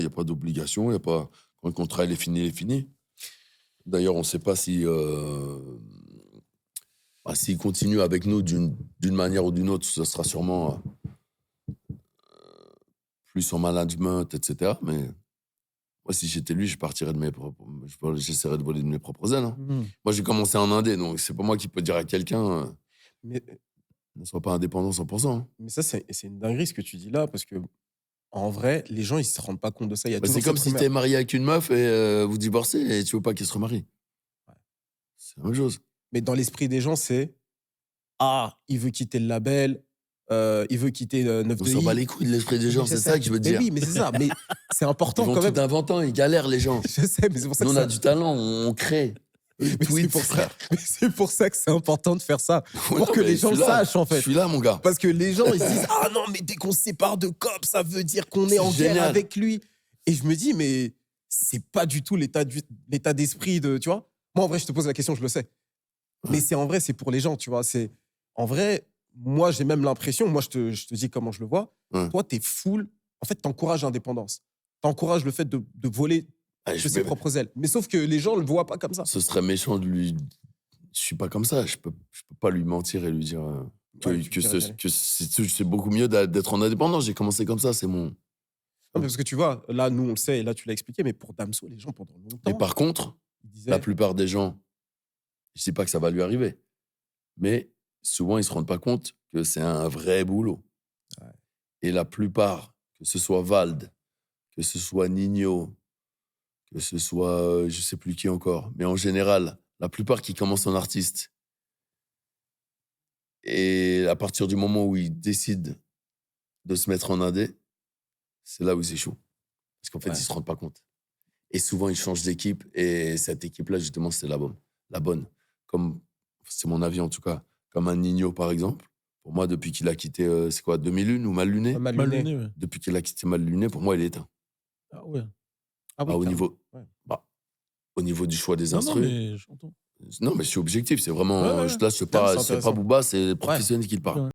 Il n'y a pas d'obligation, il y a pas... Quand le contrat il est fini, il est fini. D'ailleurs, on ne sait pas si... s'il continue avec nous d'une manière ou d'une autre, ce sera sûrement plus en management, etc. Mais moi, si j'étais lui, je partirais de mes propres... J'essaierais de voler de mes propres ailes. Hein. Moi, j'ai commencé en indé, donc c'est pas moi qui peux dire à quelqu'un Mais, ne sois pas indépendant 100%. Hein. mais ça, c'est une dinguerie ce que tu dis là, parce que en vrai, les gens, ils se rendent pas compte de ça. Il y a C'est toujours comme cette si première... t'es marié avec une meuf et vous divorcez et tu veux pas qu'elle se remarie. Ouais. C'est la même chose. Mais dans l'esprit des gens, c'est il veut quitter le label, il veut quitter 9 On de s'en bat I. les couilles de l'esprit des Mais gens, je c'est sais. ça que je veux Mais dire. oui, mais c'est ça. Mais c'est Ils important vont quand même. tout inventant, ils galèrent les gens. Je sais, mais c'est pour ça Nous, que on a du talent, on crée. mais Tweet, c'est frère. c'est pour ça que c'est important de faire ça. Ouais, Pour non, que mais les je gens suis le là. sachent, en Je fait. suis là, mon gars. Parce que les gens, ils se disent ah non, mais dès qu'on se sépare de Cop, ça veut dire qu'on est C'est en guerre génial. avec lui. Et je me dis, mais c'est pas du tout l'état d'esprit de. Tu vois. Moi, en vrai, je te pose la question, je le sais. Ouais. Mais c'est en vrai, c'est pour les gens, tu vois. En vrai, moi, j'ai même l'impression, moi, je te dis comment je le vois. Ouais. Toi, t'es full. En fait, t'encourages l'indépendance. T'encourages le fait de voler Ah, de je ses vais- propres ailes. Mais sauf que les gens le voient pas comme ça. Ce serait méchant de lui... Je suis pas comme ça. Je peux pas lui mentir et lui dire Ouais, tu dirais d'aller. que c'est beaucoup mieux d'être en indépendant. J'ai commencé comme ça, c'est mon... Non, mais parce que tu vois, là, nous, on le sait, et là, tu l'as expliqué, mais pour Damso, les gens, pendant Mais longtemps, par contre, ils disaient... la plupart des gens, je sais pas que ça va lui arriver, mais souvent, ils se rendent pas compte que c'est un vrai boulot. Ouais. Et la plupart, que ce soit Vald, que ce soit Nino, que ce soit je sais plus qui encore, mais en général, la plupart qui commencent en artiste, et à partir du moment où ils décident de se mettre en indé, c'est là où ils échouent. Parce qu'en fait, Ouais. ils se rendent pas compte. Et souvent, ils changent d'équipe, et cette équipe-là, justement, c'est la bonne. La bonne. Comme, c'est mon avis en tout cas, comme un Nino, par exemple. Pour moi, depuis qu'il a quitté, c'est quoi, 2001 ou Mal Luné? Mal Mal luné. luné, ouais. Depuis qu'il a quitté Mal Luné, pour moi, il est éteint. Ah ouais. Ah oui, Au carrément. niveau, Ouais. au niveau du choix des Non, instrus. mais j'entends. Non, mais je suis objectif. C'est vraiment. Ouais, ouais. Là, c'est c'est pas intéressant. Booba, c'est les professionnels qui le parlent. Ouais.